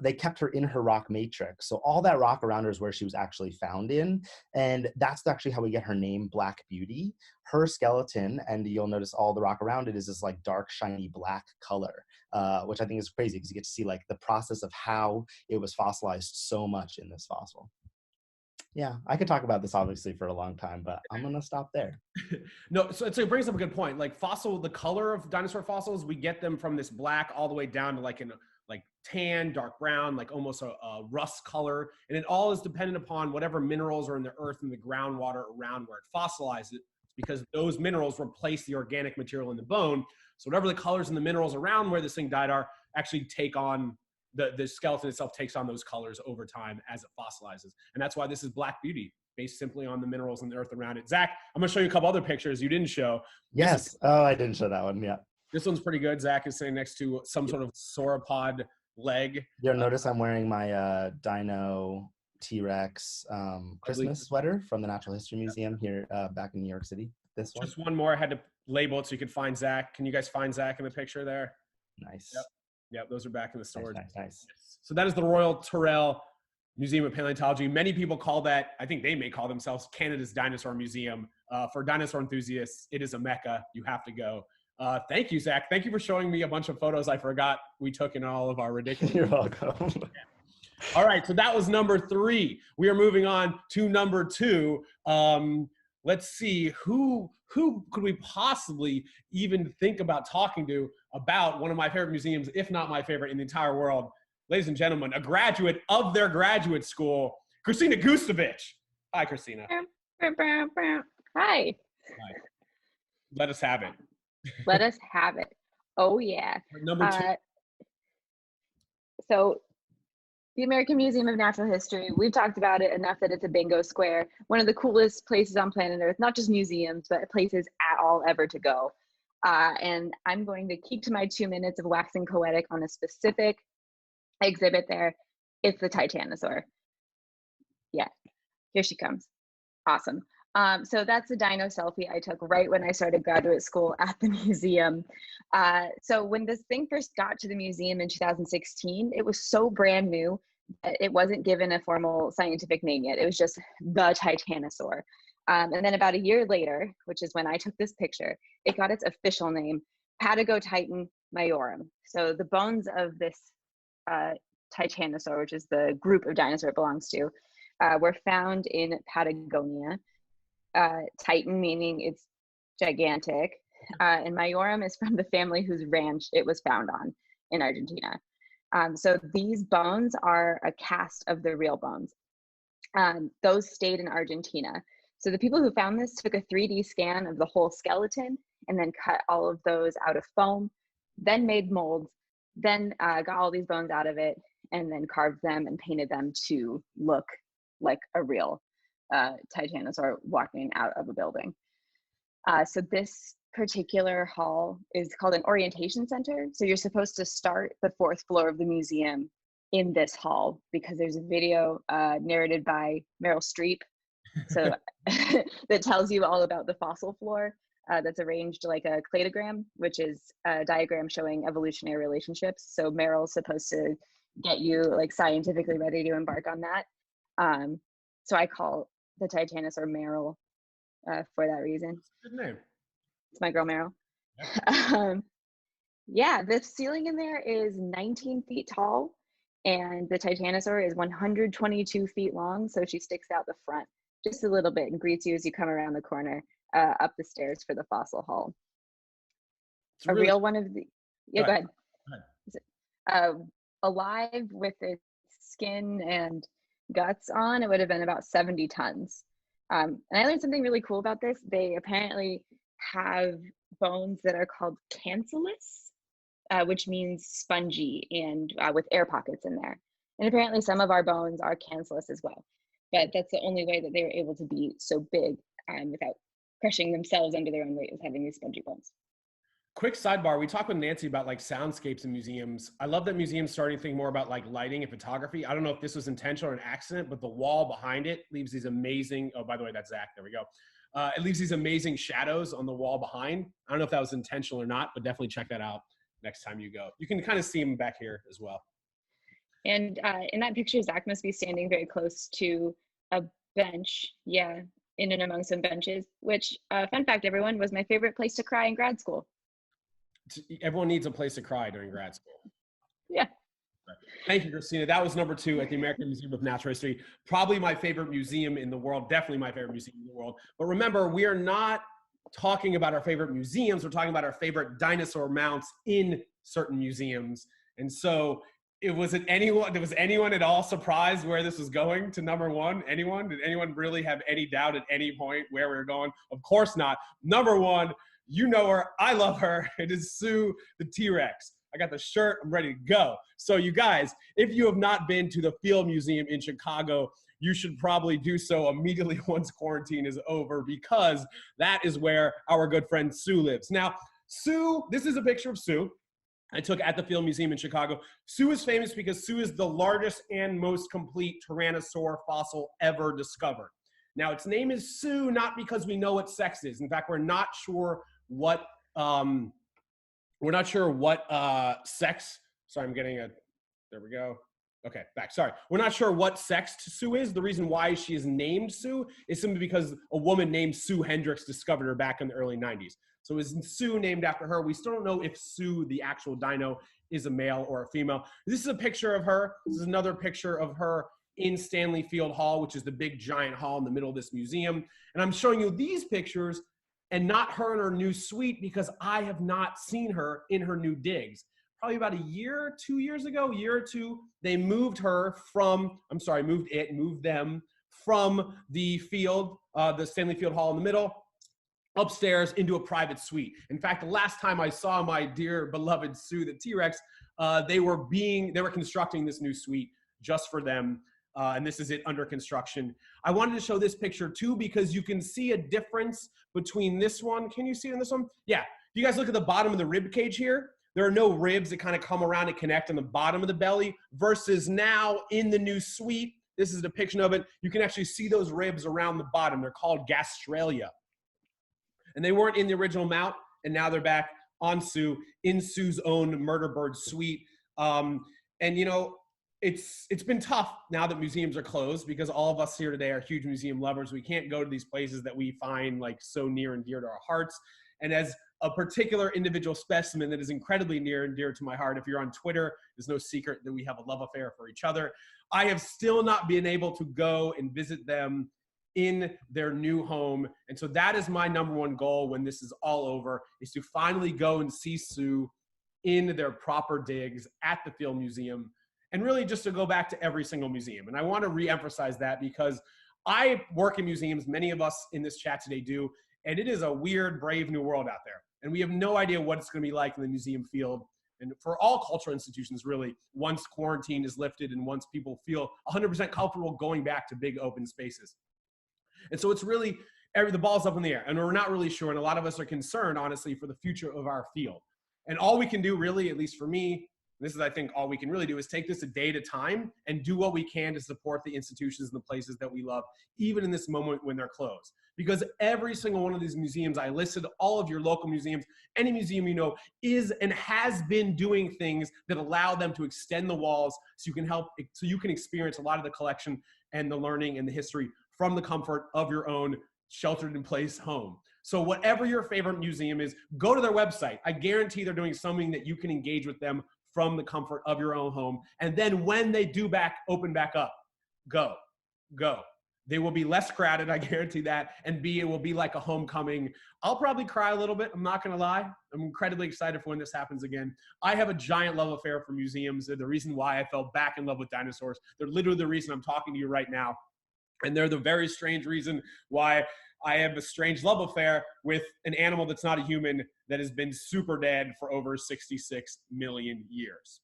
they kept her in her rock matrix. So all that rock around her is where she was actually found in, and that's actually how we get her name, Black Beauty. Her skeleton, and you'll notice all the rock around it is this like dark, shiny black color, which I think is crazy because you get to see like the process of how it was fossilized so much in this fossil. Yeah, I could talk about this obviously for a long time, but I'm gonna stop there. No, so it brings up a good point. Like the color of dinosaur fossils, we get them from this black all the way down to like tan, dark brown, like almost a rust color. And it all is dependent upon whatever minerals are in the earth and the groundwater around where it fossilizes, because those minerals replace the organic material in the bone. So whatever the colors and the minerals around where this thing died are actually take on the skeleton itself takes on those colors over time as it fossilizes. And that's why this is Black Beauty, based simply on the minerals in the earth around it. Zach, I'm gonna show you a couple other pictures you didn't show. Yes. Oh, I didn't show that one. Yeah. This one's pretty good. Zach is sitting next to some sort of sauropod leg. You'll notice I'm wearing my Dino T-Rex Christmas sweater from the Natural History Museum here back in New York City. This one. Just one more. I had to label it so you could find Zach. Can you guys find Zach in the picture there? Nice. Yep, those are back in the storage. Nice. So that is the Royal Tyrrell Museum of Paleontology. Many people call that, I think they may call themselves Canada's Dinosaur Museum. For dinosaur enthusiasts, it is a mecca. You have to go. Thank you, Zach. Thank you for showing me a bunch of photos I forgot we took in all of our ridiculous. You're welcome. All right, so that was number 3. We are moving on to number 2. Let's see, who could we possibly even think about talking to about one of my favorite museums, if not my favorite in the entire world? Ladies and gentlemen, a graduate of their graduate school, Christina Gustovich. Hi, Christina. Hi. Hi. Let us have it. Let us have it. Oh, yeah. Number 2. So the American Museum of Natural History, we've talked about it enough that it's a bingo square. One of the coolest places on planet Earth, not just museums, but places at all ever to go. And I'm going to keep to my 2 minutes of waxing poetic on a specific exhibit there. It's the Titanosaur. Yeah, here she comes. Awesome. So that's a dino selfie I took right when I started graduate school at the museum. So when this thing first got to the museum in 2016, it was so brand new that it wasn't given a formal scientific name yet. It was just the Titanosaur. And then about a year later, which is when I took this picture, it got its official name, Patagotitan majorum. So the bones of this Titanosaur, which is the group of dinosaur it belongs to, were found in Patagonia. Titan meaning it's gigantic, and majorum is from the family whose ranch it was found on in Argentina. So these bones are a cast of the real bones. Those stayed in Argentina. So the people who found this took a 3D scan of the whole skeleton and then cut all of those out of foam, then made molds, then got all these bones out of it, and then carved them and painted them to look like a real Titanosaur walking out of a building. So this particular hall is called an orientation center. So you're supposed to start the 4th floor of the museum in this hall because there's a video narrated by Meryl Streep, so that tells you all about the fossil floor that's arranged like a cladogram, which is a diagram showing evolutionary relationships. So Meryl's supposed to get you like scientifically ready to embark on that. So I call the Titanosaur Meryl for that reason. Good name. It's my girl Meryl. Yeah, the ceiling in there is 19 feet tall, and the Titanosaur is 122 feet long, so she sticks out the front just a little bit and greets you as you come around the corner up the stairs for the fossil hall. It's a really, real one of the, yeah, go ahead. Alive with its skin and guts on, it would have been about 70 tons. And I learned something really cool about this. They apparently have bones that are called cancellous, which means spongy and with air pockets in there. And apparently some of our bones are cancellous as well. But that's the only way that they were able to be so big without crushing themselves under their own weight, was having these spongy bones. Quick sidebar, we talked with Nancy about like soundscapes in museums. I love that museums starting to think more about like lighting and photography. I don't know if this was intentional or an accident, but the wall behind it leaves these amazing, oh, by the way, that's Zach, there we go. It leaves these amazing shadows on the wall behind. I don't know if that was intentional or not, but definitely check that out next time you go. You can kind of see them back here as well. And in that picture, Zach must be standing very close to a bench. Yeah, in and among some benches, which, fun fact, everyone, was my favorite place to cry in grad school. Everyone needs a place to cry during grad school. Yeah. Thank you, Christina. That was number 2 at the American Museum of Natural History. Probably my favorite museum in the world. Definitely my favorite museum in the world. But remember, we are not talking about our favorite museums. We're talking about our favorite dinosaur mounts in certain museums. And so was anyone at all surprised where this was going to number 1? Anyone? Did anyone really have any doubt at any point where we were going? Of course not. Number 1, you know her. I love her. It is Sue the T-Rex. I got the shirt. I'm ready to go. So you guys, if you have not been to the Field Museum in Chicago, you should probably do so immediately once quarantine is over, because that is where our good friend Sue lives. Now, Sue, this is a picture of Sue I took at the Field Museum in Chicago. Sue is famous because Sue is the largest and most complete Tyrannosaur fossil ever discovered. Now, its name is Sue not because we know what sex is. In fact, we're not sure what sex. Sorry, I'm getting a. There we go. Okay, back. Sorry. We're not sure what sex Sue is. The reason why she is named Sue is simply because a woman named Sue Hendricks discovered her back in the early 90s. So is Sue named after her? We still don't know if Sue, the actual dino, is a male or a female. This is a picture of her. This is another picture of her in Stanley Field Hall, which is the big giant hall in the middle of this museum. And I'm showing you these pictures and not her in her new suite because I have not seen her in her new digs. Probably about a year, 2 years ago, they moved her from, moved them from the field, the Stanley Field Hall in the middle, upstairs into a private suite. In fact, the last time I saw my dear beloved Sue, the T-Rex, they were constructing this new suite just for them. And this is it under construction. I wanted to show this picture too, because you can see a difference between this one. Can you see it in this one? Yeah. If you guys look at the bottom of the rib cage here, there are no ribs that kind of come around and connect on the bottom of the belly versus now in the new suite, this is a depiction of it. You can actually see those ribs around the bottom. They're called gastralia. And they weren't in the original mount, and now they're back on Sue, in Sue's own murder bird suite. And you know, it's been tough now that museums are closed because all of us here today are huge museum lovers. We can't go to these places that we find like so near and dear to our hearts. And as a particular individual specimen that is incredibly near and dear to my heart, if you're on Twitter, there's no secret that we have a love affair for each other. I have still not been able to go and visit them in their new home. And so that is my number one goal when this is all over, is to finally go and see Sue in their proper digs at the Field Museum, and really just to go back to every single museum. And I want to re-emphasize that because I work in museums, many of us in this chat today do, and it is a weird, brave new world out there. And we have no idea what it's going to be like in the museum field. And for all cultural institutions, really, once quarantine is lifted and once people feel 100% comfortable going back to big open spaces. And so it's really, the ball's up in the air, and we're not really sure. And a lot of us are concerned, honestly, for the future of our field. And all we can do really, at least for me, this is, I think, all we can really do is take this a day at a time and do what we can to support the institutions and the places that we love, even in this moment when they're closed. Because every single one of these museums, I listed all of your local museums, any museum you know is and has been doing things that allow them to extend the walls so you can experience a lot of the collection and the learning and the history from the comfort of your own sheltered in place home. So whatever your favorite museum is, go to their website. I guarantee they're doing something that you can engage with them from the comfort of your own home. And then when they do open back up, go. They will be less crowded, I guarantee that. And B, it will be like a homecoming. I'll probably cry a little bit, I'm not gonna lie. I'm incredibly excited for when this happens again. I have a giant love affair for museums. They're the reason why I fell back in love with dinosaurs. They're literally the reason I'm talking to you right now. And they're the very strange reason why I have a strange love affair with an animal that's not a human that has been super dead for over 66 million years.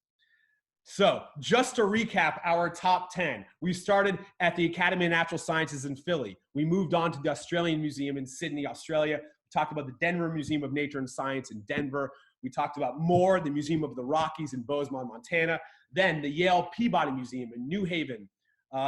So just to recap our top 10, we started at the Academy of Natural Sciences in Philly. We moved on to the Australian Museum in Sydney, Australia. We talked about the Denver Museum of Nature and Science in Denver. We talked about more, the Museum of the Rockies in Bozeman, Montana. Then the Yale Peabody Museum in New Haven.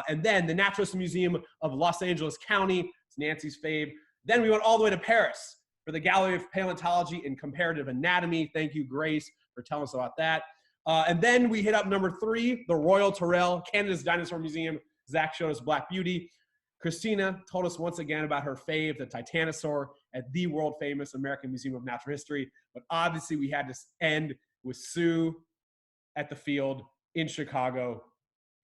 And then the Natural History Museum of Los Angeles County, it's Nancy's fave. Then we went all the way to Paris for the Gallery of Paleontology and Comparative Anatomy. Thank you, Grace, for telling us about that. And then we hit up number 3, the Royal Tyrrell, Canada's Dinosaur Museum. Zach showed us Black Beauty. Christina told us once again about her fave, the Titanosaur, at the world famous American Museum of Natural History. But obviously we had to end with Sue at the Field in Chicago.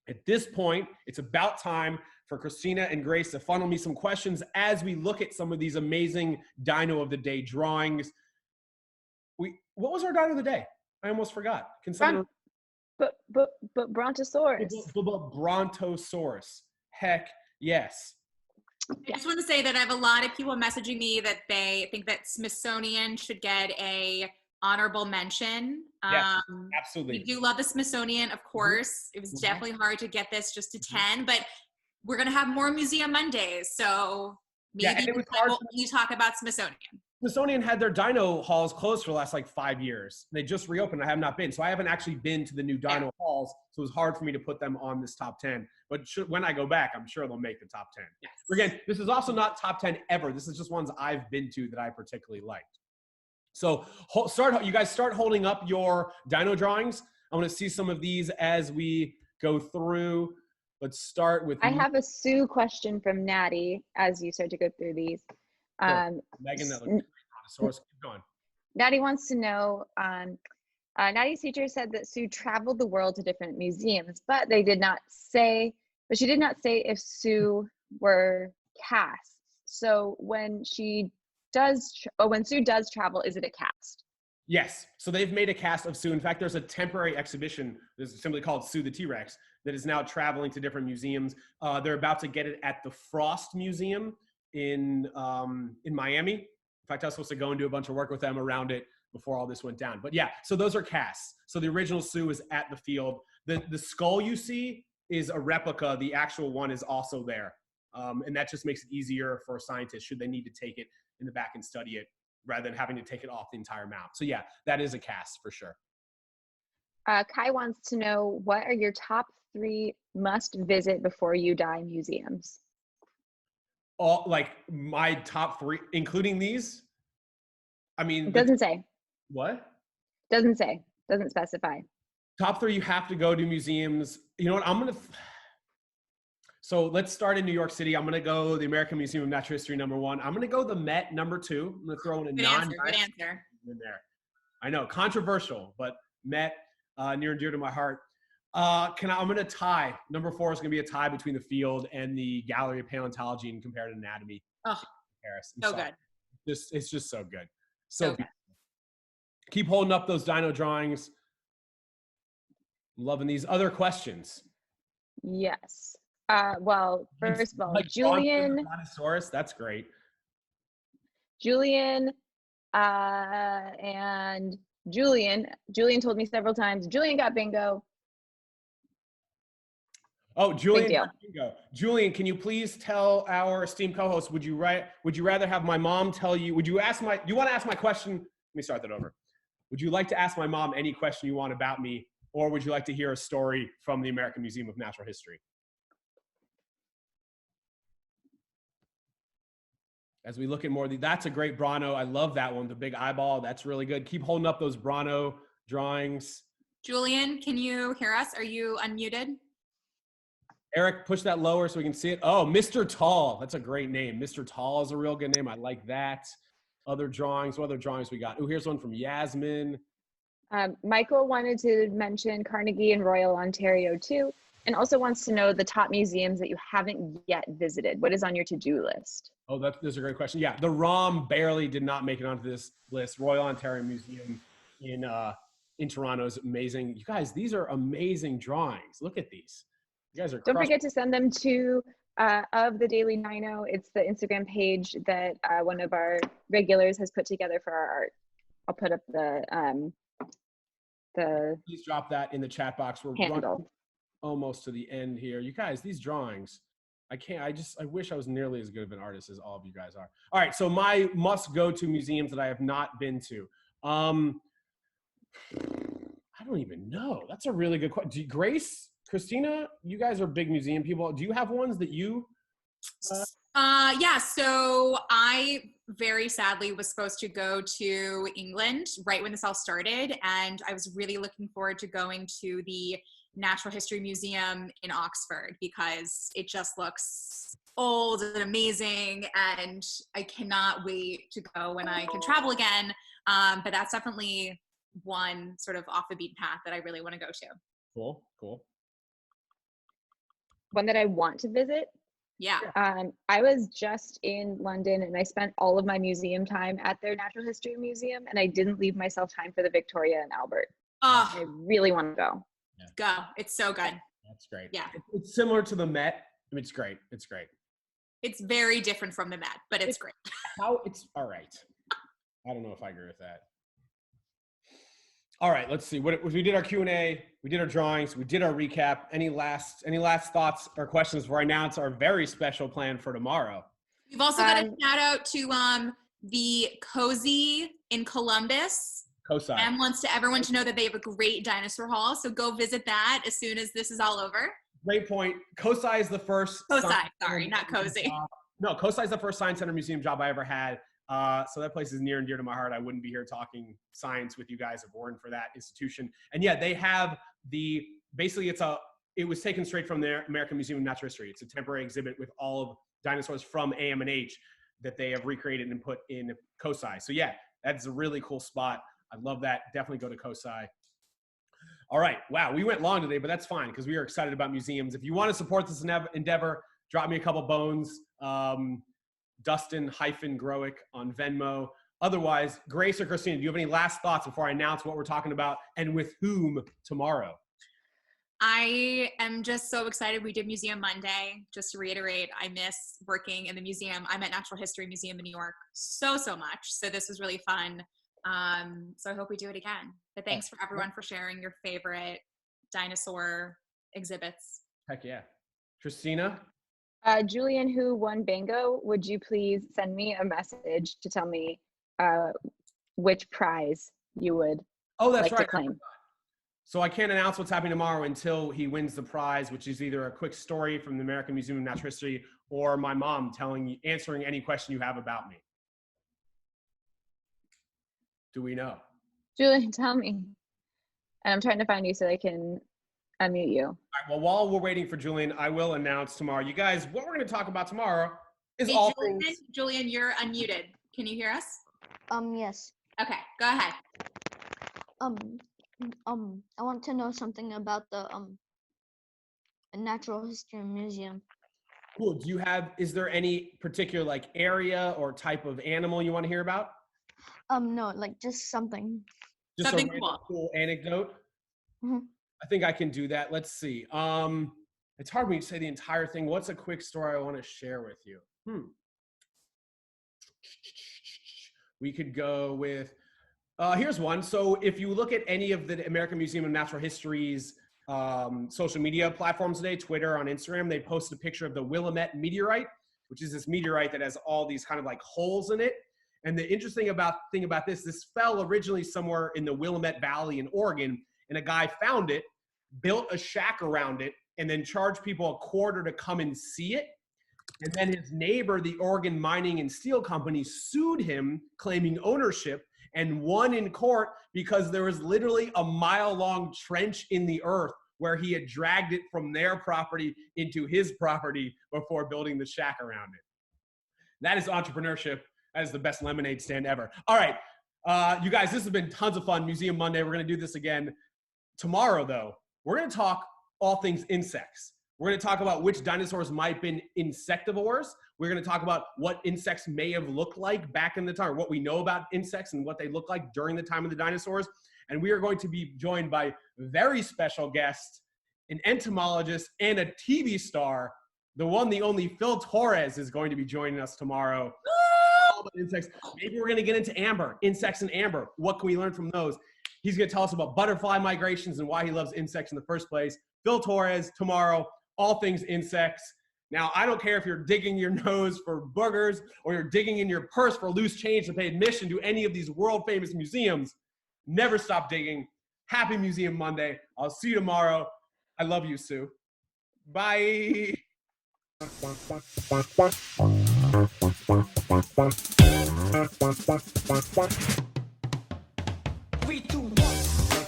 At this point, it's about time for Christina and Grace to funnel me some questions as we look at some of these amazing Dino of the Day drawings. What was our Dino of the Day? I almost forgot. Can someone? But Brontosaurus. Brontosaurus. Heck yes. I just want to say that I have a lot of people messaging me that they think that Smithsonian should get a honorable mention. Yes, absolutely. We do love the Smithsonian, of course. It was definitely hard to get this just to 10, but we're going to have more Museum Mondays. So maybe it was hard you talk about Smithsonian. Smithsonian had their dino halls closed for the last like 5 years. They just reopened. I have not been. So I haven't actually been to the new dino halls. So it was hard for me to put them on this top 10. But when I go back, I'm sure they'll make the top 10. Yes. Again, this is also not top 10 ever. This is just ones I've been to that I particularly liked. So you guys start holding up your dino drawings. I want to see some of these as we go through. Let's start with. I have a Sue question from Natty as you start to go through these. Megan, that looks great. Brontosaurus, keep going. Natty wants to know, Natty's teacher said that Sue traveled the world to different museums, but she did not say if Sue were casts. So when Sue does travel, is it a cast? Yes. So they've made a cast of Sue. In fact, there's a temporary exhibition that's simply called Sue the T-Rex that is now traveling to different museums. They're about to get it at the Frost Museum in Miami. In fact, I was supposed to go and do a bunch of work with them around it before all this went down. But yeah, so those are casts. So the original Sue is at the field. The skull you see is a replica. The actual one is also there. And that just makes it easier for scientists should they need to take it in the back and study it rather than having to take it off the entire mount. So yeah, that is a cast for sure. Kai wants to know, what are your top 3 must visit before you die museums? All like my top 3, including these. I mean, It doesn't say. What? Doesn't say. Doesn't specify. Top 3, you have to go to museums. You know what? So let's start in New York City. I'm gonna go the American Museum of Natural History #1. I'm gonna go the Met #2. I'm gonna throw in a Good answer. in there. I know, controversial, but Met, near and dear to my heart. I'm gonna tie. #4 is gonna be a tie between the field and the Gallery of Paleontology and Comparative Anatomy. Oh, Paris. so good. It's just so good. So good. Keep holding up those dino drawings. Loving these. Other questions? Yes. Well, first of all, like Julian. Dinosaurus, that's great. Julian and Julian told me several times, Julian got bingo. Oh, Julian, Big deal. bingo. Julian, can you please tell our esteemed co-host, would you rather have my mom tell you, do you want to ask my question? Let me start that over. Would you like to ask my mom any question you want about me, or would you like to hear a story from the American Museum of Natural History? As we look at more, that's a great Bronto. I love that one, the big eyeball. That's really good. Keep holding up those Bronto drawings. Julian, can you hear us? Are you unmuted? Eric, push that lower so we can see it. Oh, Mr. Tall. That's a great name. Mr. Tall is a real good name. I like that. Other drawings. What other drawings we got? Oh, here's one from Yasmin. Michael wanted to mention Carnegie and Royal Ontario too, and also wants to know the top museums that you haven't yet visited. What is on your to-do list? Oh, that's a great question. Yeah, the ROM barely did not make it onto this list. Royal Ontario Museum in Toronto is amazing. You guys, these are amazing drawings. Look at these. You guys are Don't forget to send them to of the Daily Dino. It's the Instagram page that one of our regulars has put together for our art. I'll put up the Please drop that in the chat box. We're running almost to the end here. You guys, these drawings, I wish I was nearly as good of an artist as all of you guys are. All right, so my must go to museums that I have not been to. I don't even know. That's a really good question. Grace, Christina, you guys are big museum people. Do you have ones that you? Yeah, so I very sadly was supposed to go to England right when this all started, and I was really looking forward to going to the Natural History Museum in Oxford because it just looks old and amazing, and I cannot wait to go when I can travel again. But that's definitely one sort of off the beaten path that I really want to go to. Cool, cool. One that I want to visit. Yeah. I was just in London and I spent all of my museum time at their Natural History Museum, and I didn't leave myself time for the Victoria and Albert. Oh, I really want to go. Go. It's so good. That's great. Yeah. It's similar to the Met. I mean, it's great. It's great. It's very different from the Met, but it's great. It's all right. I don't know if I agree with that. All right, let's see. We did our Q&A, we did our drawings, we did our recap. Any last thoughts or questions before I announce our very special plan for tomorrow? We've also got a shout out to the Cozy in Columbus. COSI. And wants everyone to know that they have a great dinosaur hall. So go visit that as soon as this is all over. Great point. COSI is the first. COSI, science sorry, center not Cozy. job- No, COSI is the first science center museum job I ever had. So that place is near and dear to my heart. I wouldn't be here talking science with you guys if it weren't for that institution. And yeah, they have basically it was taken straight from the American Museum of Natural History. It's a temporary exhibit with all of dinosaurs from AM&H that they have recreated and put in COSI. So yeah, that's a really cool spot. I love that. Definitely go to COSI. All right. Wow. We went long today, but that's fine because we are excited about museums. If you want to support this endeavor, drop me a couple bones. Dustin-Growick on Venmo. Otherwise, Grace or Christina, do you have any last thoughts before I announce what we're talking about and with whom tomorrow? I am just so excited. We did Museum Monday. Just to reiterate, I miss working in the museum. I'm at Natural History Museum in New York so much. So this was really fun. So I hope we do it again. But thanks for everyone for sharing your favorite dinosaur exhibits. Heck yeah. Christina? Julian, who won bingo, would you please send me a message to tell me which prize you would like to claim? So I can't announce what's happening tomorrow until he wins the prize, which is either a quick story from the American Museum of Natural History or my mom answering any question you have about me. Do we know? Julian, tell me. And I'm trying to find you so I can unmute you. All right, well, while we're waiting for Julian, I will announce tomorrow. You guys, what we're going to talk about tomorw is Hey, all Julian, things. Julian, you're unmuted. Can you hear us? Yes. Okay, go ahead. I want to know something about the Natural History Museum. Cool. Is there any particular area or type of animal you want to hear about? No, like just something. Just Something a really cool anecdote? Mhm. I think I can do that. Let's see. It's hard when you say the entire thing. What's a quick story I want to share with you? We could go with, here's one. So if you look at any of the American Museum of Natural History's social media platforms today, Twitter, on Instagram, they posted a picture of the Willamette meteorite, which is this meteorite that has all these kind of like holes in it. And the interesting thing about this fell originally somewhere in the Willamette Valley in Oregon, and a guy found it, built a shack around it, and then charged people $0.25 to come and see it. And then his neighbor, the Oregon Mining and Steel Company, sued him, claiming ownership, and won in court because there was literally a mile-long trench in the earth where he had dragged it from their property into his property before building the shack around it. That is entrepreneurship. That is the best lemonade stand ever. All right, you guys, this has been tons of fun. Museum Monday, we're gonna do this again. Tomorrow, though, we're gonna talk all things insects. We're gonna talk about which dinosaurs might have been insectivores. We're gonna talk about what insects may have looked like back in the time, or what we know about insects and what they look like during the time of the dinosaurs. And we are going to be joined by very special guests, an entomologist and a TV star. The one, the only Phil Torres is going to be joining us tomorrow. All about insects. Maybe we're gonna get into amber, insects and amber. What can we learn from those? He's gonna tell us about butterfly migrations and why he loves insects in the first place. Phil Torres tomorrow, all things insects. Now, I don't care if you're digging your nose for boogers or you're digging in your purse for loose change to pay admission to any of these world famous museums. Never stop digging. Happy Museum Monday. I'll see you tomorrow. I love you, Sue. Bye.